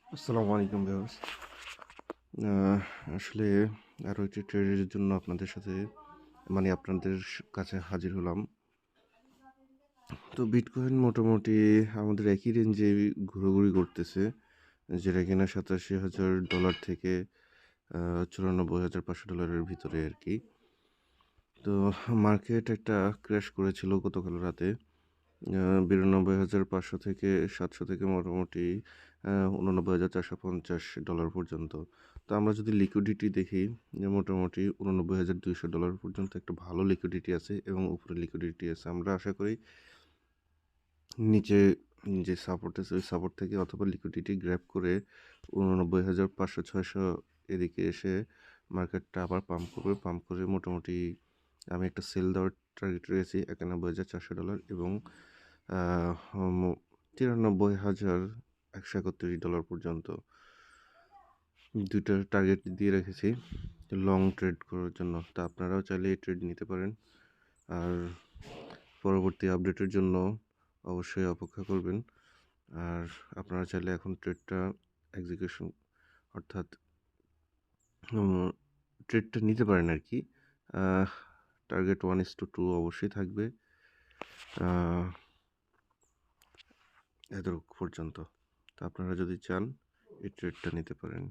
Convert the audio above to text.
আসসালামু আলাইকুম ভিউয়ার্স। আ আসলে আরো একটি ট্রেডের জন্য আপনাদের কাছে হাজির হলাম। তো বিটকয়েন মোটামুটি আমাদের একই রেঞ্জে ঘোরাঘুরি করতেছে। যেটা কিনা $৮৭,০০০ থেকে $৯৪,৫০০ ভিতরে আরকি। তো মার্কেট একটা ক্র্যাশ করেছিল গতকাল রাতে। ৯২,৫০০ থেকে ৭০০ থেকে মোটামুটি $৮৯,৪৫০ পর্যন্ত। তো আমরা যদি লিকুইডিটি দেখি মোটামুটি $৮৯,২০০ পর্যন্ত একটা ভালো লিকুইডিটি আছে এবং উপরে লিকুইডিটি আছে। আমরা আশা করি নিচে যে সাপোর্ট আছে ওই সাপোর্ট থেকে অথবা লিকুইডিটি গ্র্যাব করে ৮৯,৫০০-৬০০ এদিকে এসে মার্কেটটা আবার পাম্প করবে। পাম্প করে মোটামুটি আমি একটা সেল দেওয়ার টার্গেট রয়েছি $৯১,৪০০ এবং আ হম $৯৩,১৩১ পর্যন্ত। ২ টা টার্গেট দিয়ে রেখেছি লং ট্রেড করার জন্য। তা আপনারাও চাইলে এই ট্রেড নিতে পারেন। আর পরবর্তী আপডেটের জন্য অবশ্যই অপেক্ষা করবেন। আর আপনারা চাইলে এখন ট্রেডটা এক্সিকিউশন অর্থাৎ উম ট্রেডটা নিতে পারেন আরকি। টার্গেট 1:2 অবশ্যই থাকবে। আ এতটুকু পর্যন্ত। তো আপনারা যদি চান এই ট্রেডটা নিতে পারেন।